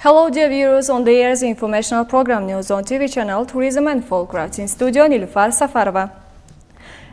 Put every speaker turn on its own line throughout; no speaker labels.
Hello dear viewers, on the air's informational program News on TV channel Tourism and Folkcraft. In studio Nilufar, Safarova.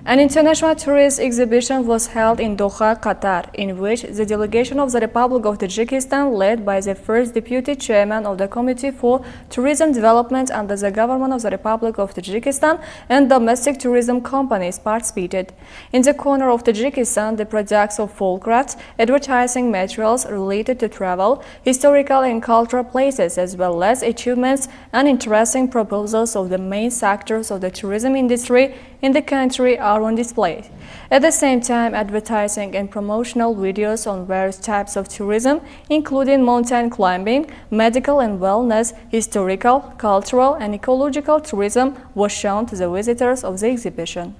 An international tourist exhibition was held in Doha, Qatar, in which the delegation of the Republic of Tajikistan, led by the first deputy chairman of the Committee for Tourism Development under the government of the Republic of Tajikistan, and domestic tourism companies participated. In the corner of Tajikistan, the products of folkcraft, advertising materials related to travel, historical and cultural places, as well as achievements and interesting proposals of the main sectors of the tourism industry in the country are on display. At the same time, advertising and promotional videos on various types of tourism, including mountain climbing, medical and wellness, historical, cultural and ecological tourism, was shown to the visitors of the exhibition.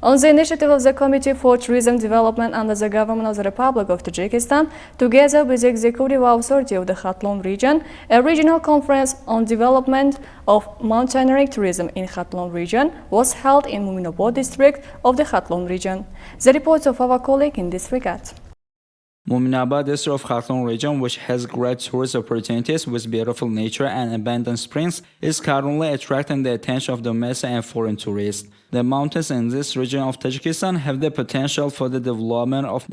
On the initiative of the Committee for Tourism Development under the government of the Republic of Tajikistan, together with the Executive Authority of the Khatlon region, a regional conference on development of mountaineering tourism in Khatlon region was held in Muminabad district of the Khatlon region. The report of our colleague in this regard.
Muminabad district of Khatlon region, which has great tourist opportunities with beautiful nature and abundant springs, is currently attracting the attention of domestic and foreign tourists. The mountains in this region of Tajikistan have the potential for the development of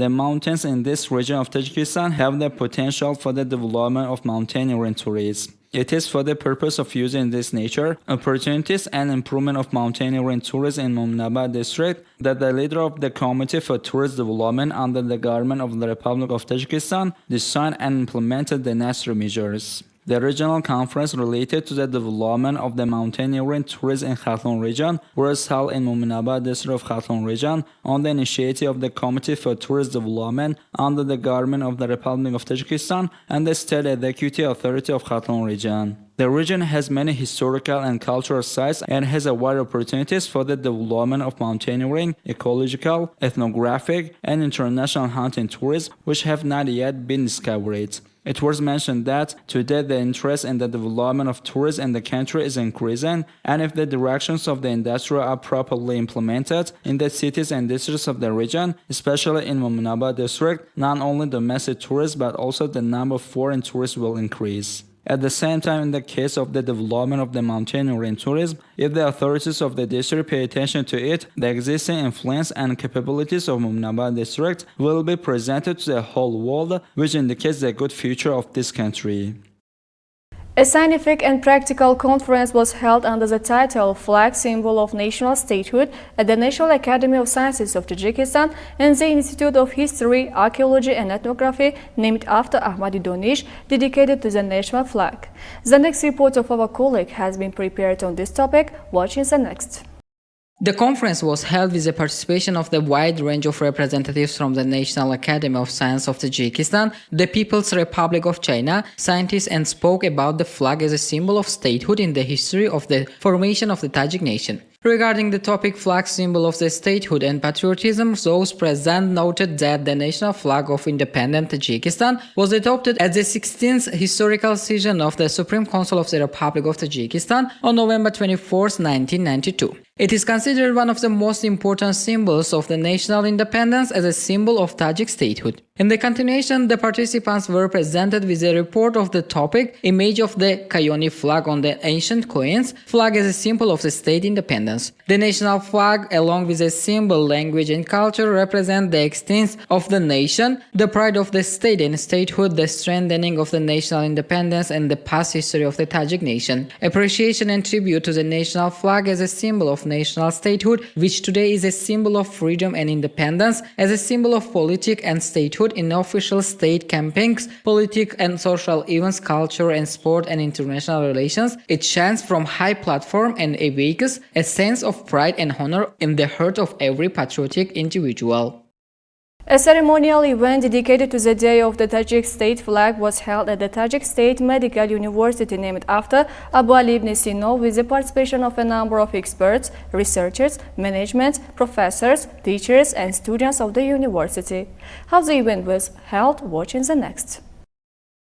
mountaineering tourism. It is for the purpose of using this nature, opportunities and improvement of mountaineering tourism in Muminabad district that the leader of the Committee for Tourist Development under the government of the Republic of Tajikistan designed and implemented the necessary measures. The regional conference related to the development of the mountaineering tourism in Khatlon region was held in Muminabad district of Khatlon region on the initiative of the Committee for Tourist Development under the government of the Republic of Tajikistan and the State Executive Authority of Khatlon region. The region has many historical and cultural sites and has a wide opportunities for the development of mountaineering, ecological, ethnographic, and international hunting tourism which have not yet been discovered. It was mentioned that today the interest in the development of tourism in the country is increasing, and if the directions of the industry are properly implemented in the cities and districts of the region, especially in Muminabad district, not only domestic tourists but also the number of foreign tourists will increase. At the same time, in the case of the development of the mountaineering tourism, if the authorities of the district pay attention to it, the existing influence and capabilities of Muminabad district will be presented to the whole world, which indicates the good future of this country.
A scientific and practical conference was held under the title Flag Symbol of National Statehood at the National Academy of Sciences of Tajikistan and the Institute of History, Archaeology and Ethnography named after Ahmadi Donish, dedicated to the national flag. The next report of our colleague has been prepared on this topic. Watch in the next.
The conference was held with the participation of the wide range of representatives from the National Academy of Science of Tajikistan, the People's Republic of China, scientists, and spoke about the flag as a symbol of statehood in the history of the formation of the Tajik nation. Regarding the topic flag symbol of the statehood and patriotism, those present noted that the national flag of independent Tajikistan was adopted at the 16th historical session of the Supreme Council of the Republic of Tajikistan on November 24, 1992. It is considered one of the most important symbols of the national independence as a symbol of Tajik statehood. In the continuation, the participants were presented with a report of the topic, image of the Kayoni flag on the ancient coins, flag as a symbol of the state independence. The national flag, along with a symbol, language and culture, represent the extent of the nation, the pride of the state and statehood, the strengthening of the national independence and the past history of the Tajik nation. Appreciation and tribute to the national flag as a symbol of national statehood, which today is a symbol of freedom and independence, as a symbol of politics and statehood in official state campaigns, political and social events, culture and sport and international relations. It shines from high platform and awakens a sense of pride and honor in the heart of every patriotic individual.
A ceremonial event dedicated to the Day of the Tajik State Flag was held at the Tajik State Medical University named after Abu Ali ibn Sina with the participation of a number of experts, researchers, management, professors, teachers and students of the university. How the event was held, watch in the next.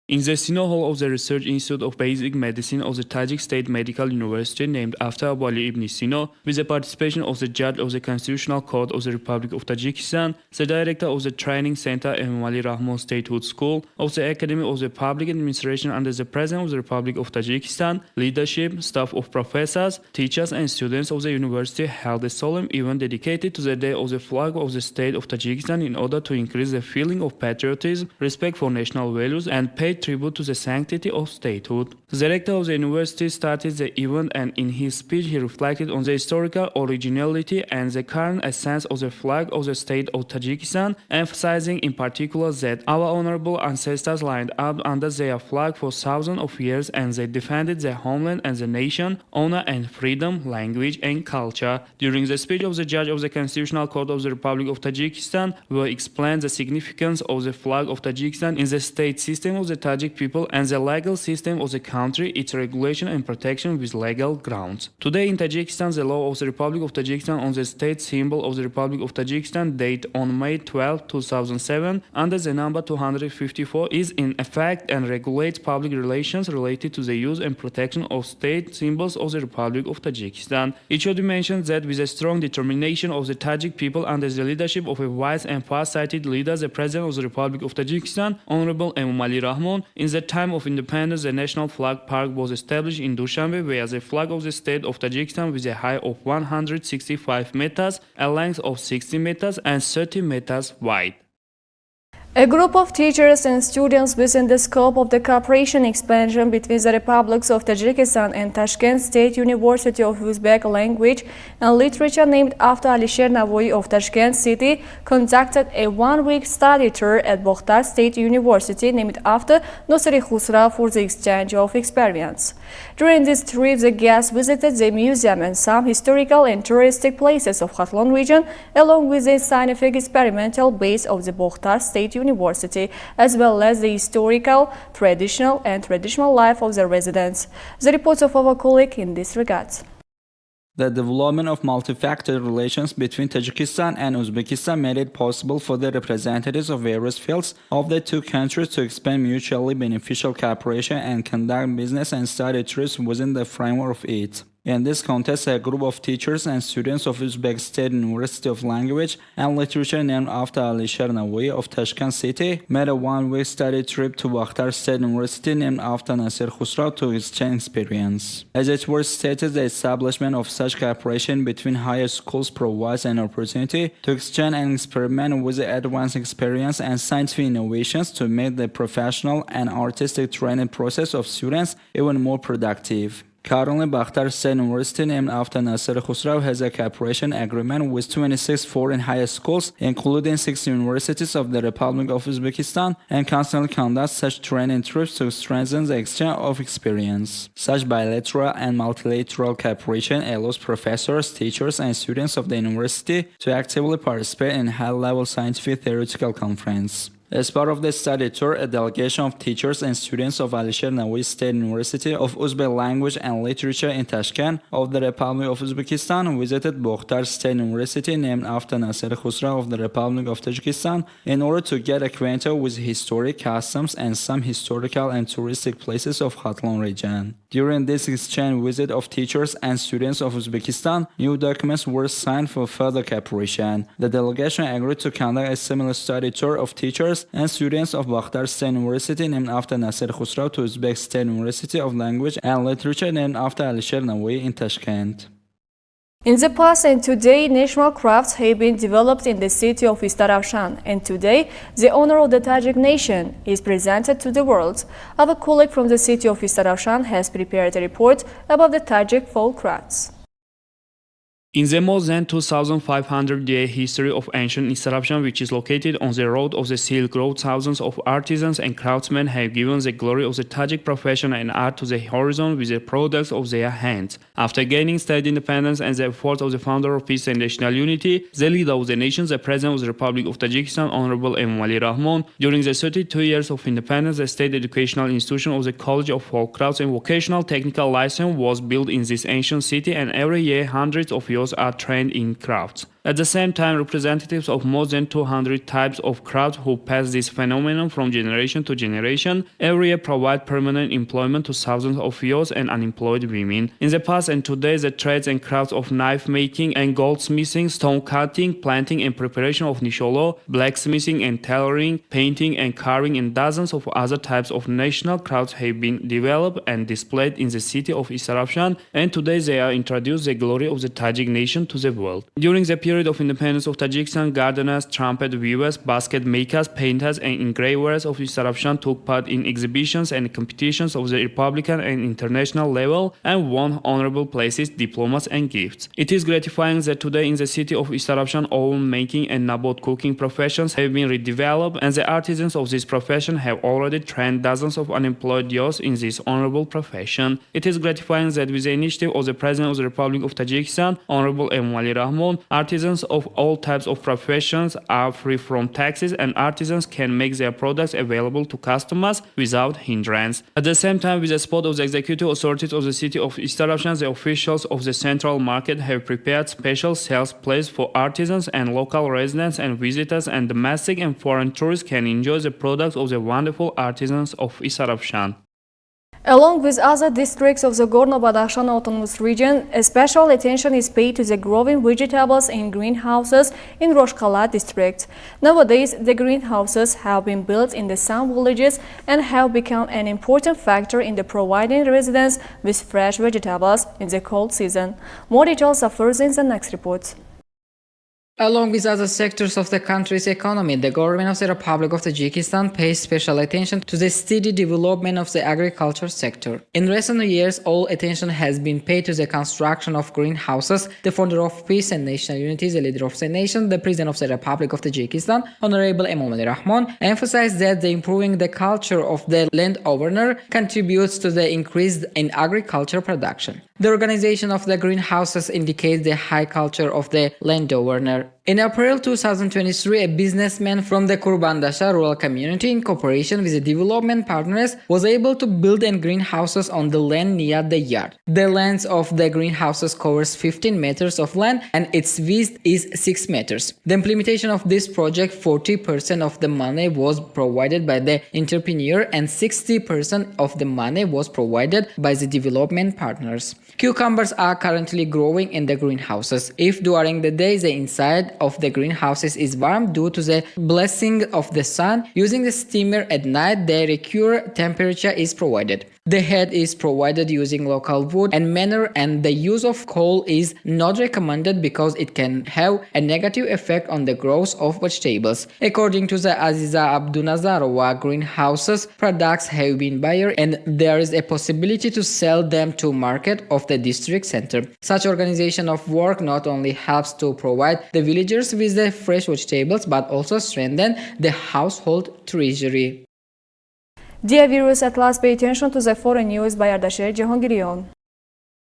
In the Sino Hall of the Research Institute of Basic Medicine of the Tajik State Medical University, named after Abu Ali ibn Sino, with the participation of the judge of the Constitutional Court of the Republic of Tajikistan, the director of the Training Center Imam Ali Rahman Statehood School, of the Academy of the Public Administration under the President of the Republic of Tajikistan, leadership, staff of professors, teachers and students of the university held a solemn event dedicated to the Day of the Flag of the State of Tajikistan in order to increase the feeling of patriotism, respect for national values, and pay tribute to the sanctity of statehood. The director of the university started the event, and in his speech he reflected on the historical originality and the current essence of the flag of the state of Tajikistan, emphasizing in particular that our honorable ancestors lined up under their flag for thousands of years and they defended their homeland and the nation, honor and freedom, language and culture. During the speech of the judge of the Constitutional Court of the Republic of Tajikistan, we explained the significance of the flag of Tajikistan in the state system of the Tajik people and the legal system of the country, its regulation and protection with legal grounds. Today in Tajikistan, the law of the Republic of Tajikistan on the state symbol of the Republic of Tajikistan, date on May 12, 2007, under the number 254, is in effect and regulates public relations related to the use and protection of state symbols of the Republic of Tajikistan. It should be mentioned that with a strong determination of the Tajik people under the leadership of a wise and far-sighted leader, the President of the Republic of Tajikistan, Honorable Imam Ali Rahman, in the time of independence, the National Flag Park was established in Dushanbe, where the flag of the state of Tajikistan with a height of 165 meters, a length of 60 meters, and 30 meters wide.
A group of teachers and students within the scope of the cooperation expansion between the Republics of Tajikistan and Tashkent State University of Uzbek Language and Literature, named after Alisher Navoiy of Tashkent City, conducted a one-week study tour at Bokhtar State University, named after Nosri Khusra, for the exchange of experience. During this trip, the guests visited the museum and some historical and touristic places of Khatlon region, along with the scientific experimental base of the Bokhtar State University, as well as the historical, traditional life of the residents. The reports of our colleague in this regard.
The development of multi-factor relations between Tajikistan and Uzbekistan made it possible for the representatives of various fields of the two countries to expand mutually beneficial cooperation and conduct business and study trips within the framework of it. In this context, a group of teachers and students of Uzbek State University of Language and Literature, named after Alisher Navoiy of Tashkent City, made a one-week study trip to Bokhtar State University, named after Nasir Khusraw, to exchange experience. As it was stated, the establishment of such cooperation between higher schools provides an opportunity to exchange and experiment with the advanced experience and scientific innovations to make the professional and artistic training process of students even more productive. Currently, Bokhtar State University, named after Nasir Khusraw, has a cooperation agreement with 26 foreign high schools, including 6 universities of the Republic of Uzbekistan, and constantly conducts such training trips to strengthen the exchange of experience. Such bilateral and multilateral cooperation allows professors, teachers, and students of the university to actively participate in high-level scientific theoretical conference. As part of the study tour, a delegation of teachers and students of Alisher Navoiy State University of Uzbek Language and Literature in Tashkent of the Republic of Uzbekistan visited Bokhtar State University, named after Nasir Khusraw of the Republic of Tajikistan, in order to get acquainted with historic customs and some historical and touristic places of Khatlon region. During this exchange visit of teachers and students of Uzbekistan, new documents were signed for further cooperation. The delegation agreed to conduct a similar study tour of teachers and students of Bokhtar State University, named after Nasir Khusraw, to Uzbek State University of Language and Literature, named after Alisher Navoiy in Tashkent.
In the past and today, national crafts have been developed in the city of Istarafshan, and today, the honor of the Tajik nation is presented to the world. Our colleague from the city of Istarafshan has prepared a report about the Tajik folk crafts.
In the more than 2,500-year history of ancient Istarafshan, which is located on the road of the Silk Road, thousands of artisans and craftsmen have given the glory of the Tajik profession and art to the horizon with the products of their hands. After gaining state independence and the efforts of the founder of peace and national unity, the leader of the nation, the President of the Republic of Tajikistan, Honorable Imam Ali Rahman, during the 32 years of independence, the state educational institution of the College of Folk Crafts and Vocational Technical License was built in this ancient city, and every year hundreds of youths are trained in crafts. At the same time, representatives of more than 200 types of crowds who pass this phenomenon from generation to generation every year provide permanent employment to thousands of youths and unemployed women. In the past and today, the trades and crafts of knife making and goldsmithing, stone cutting, planting and preparation of nisholo, blacksmithing and tailoring, painting and carving, and dozens of other types of national crafts have been developed and displayed in the city of Isarafshan, and today they are introduced the glory of the Tajik nation to the world. During the period of independence of Tajikistan, gardeners, trumpet weavers, basket makers, painters, and engravers of Isarafshan took part in exhibitions and competitions of the Republican and international level and won honorable places, diplomas, and gifts. It is gratifying that today in the city of Isarafshan, oven making and nabot cooking professions have been redeveloped, and the artisans of this profession have already trained dozens of unemployed youths in this honorable profession. It is gratifying that with the initiative of the President of the Republic of Tajikistan, Honorable Emomali Rahmon, artisans of all types of professions are free from taxes and artisans can make their products available to customers without hindrance. At the same time, with the support of the executive authorities of the city of Isarafshan, the officials of the central market have prepared special sales places for artisans and local residents and visitors, and domestic and foreign tourists can enjoy the products of the wonderful artisans of Isarafshan.
Along with other districts of the Gorno-Badakhshan Autonomous Region, a special attention is paid to the growing vegetables in greenhouses in Roshkala district. Nowadays, the greenhouses have been built in the some villages and have become an important factor in the providing residents with fresh vegetables in the cold season. More details are first in the next report.
Along with other sectors of the country's economy, the government of the Republic of Tajikistan pays special attention to the steady development of the agriculture sector. In recent years, all attention has been paid to the construction of greenhouses. The founder of peace and national unity, the leader of the nation, the president of the Republic of Tajikistan, Honorable Emomali Rahmon, emphasized that the improving the culture of the landowner contributes to the increase in agriculture production. The organization of the greenhouses indicates the high culture of the landowner. In April 2023, a businessman from the Kurbandasha rural community, in cooperation with the development partners, was able to build greenhouses on the land near the yard. The length of the greenhouses covers 15 meters of land and its width is 6 meters. The implementation of this project, 40% of the money was provided by the entrepreneur and 60% of the money was provided by the development partners. Cucumbers are currently growing in the greenhouses. If during the day the inside of the greenhouses is warm due to the blessing of the sun, using the steamer at night the required temperature is provided. The head is provided using local wood and manure, and the use of coal is not recommended because it can have a negative effect on the growth of vegetables. According to the Aziza Abdunazarova, greenhouses products have been buyer and there is a possibility to sell them to market of the district center. Such organization of work not only helps to provide the villagers with the fresh vegetables but also strengthen the household treasury.
Dear viewers, at last pay attention to the foreign news by Ardasher Jehangirion.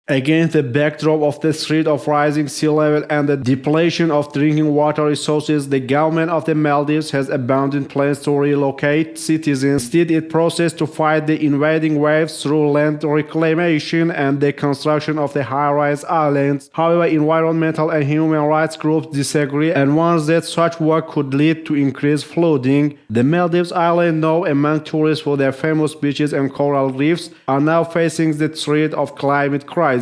Against the backdrop of the threat of rising sea level and the depletion of drinking water resources, the government of the Maldives has abandoned plans to relocate citizens. Instead, it proceeds to fight the invading waves through land reclamation and the construction of the high-rise islands. However, environmental and human rights groups disagree and warn that such work could lead to increased flooding. The Maldives island, known among tourists for their famous beaches and coral reefs, are now facing the threat of climate crisis.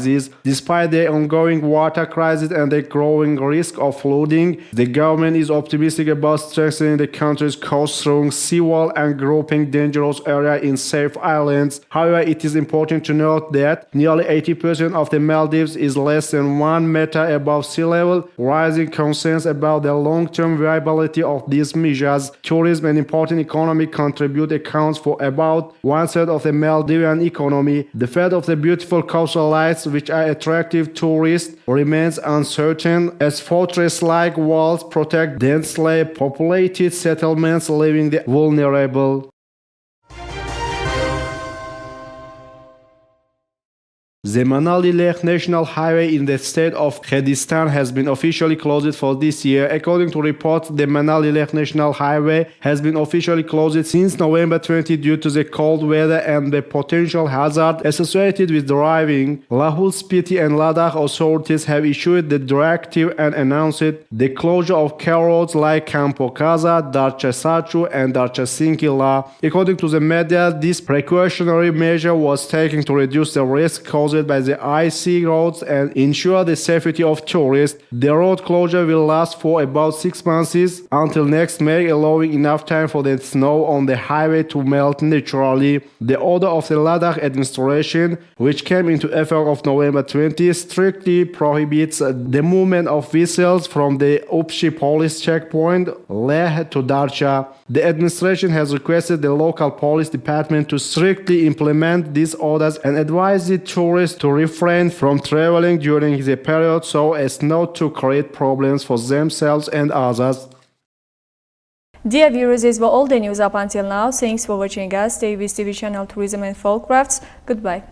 Despite the ongoing water crisis and the growing risk of flooding, the government is optimistic about strengthening the country's coast through seawall and grouping dangerous areas in safe islands. However, it is important to note that nearly 80% of the Maldives is less than 1 meter above sea level, raising concerns about the long-term viability of these measures. Tourism, an important economic contributor, accounts for about 1/3 of the Maldivian economy. The fate of the beautiful coastal lights, which are attractive tourists, remains uncertain as fortress-like walls protect densely populated settlements, leaving the vulnerable. The Manali-Leh National Highway in the state of Kurdistan has been officially closed for this year. According to reports, the Manali-Leh National Highway has been officially closed since November 20 due to the cold weather and the potential hazard associated with driving. Lahul Spiti and Ladakh authorities have issued the directive and announced the closure of key roads like Kampokaza, Darcha Sachu and Darcha Sinkila. According to the media, this precautionary measure was taken to reduce the risk caused by the icy roads and ensure the safety of tourists. The road closure will last for about 6 months until next May, allowing enough time for the snow on the highway to melt naturally. The order of the Ladakh administration, which came into effect of November 20, strictly prohibits the movement of vessels from the Upshi police checkpoint, Leh to Darcha. The administration has requested the local police department to strictly implement these orders and advise the tourists to refrain from traveling during the period so as not to create problems for themselves and others.
Dear viewers, these were all the news up until now. Thanks for watching us. Stay with TV channel Tourism and Folkcrafts. Goodbye.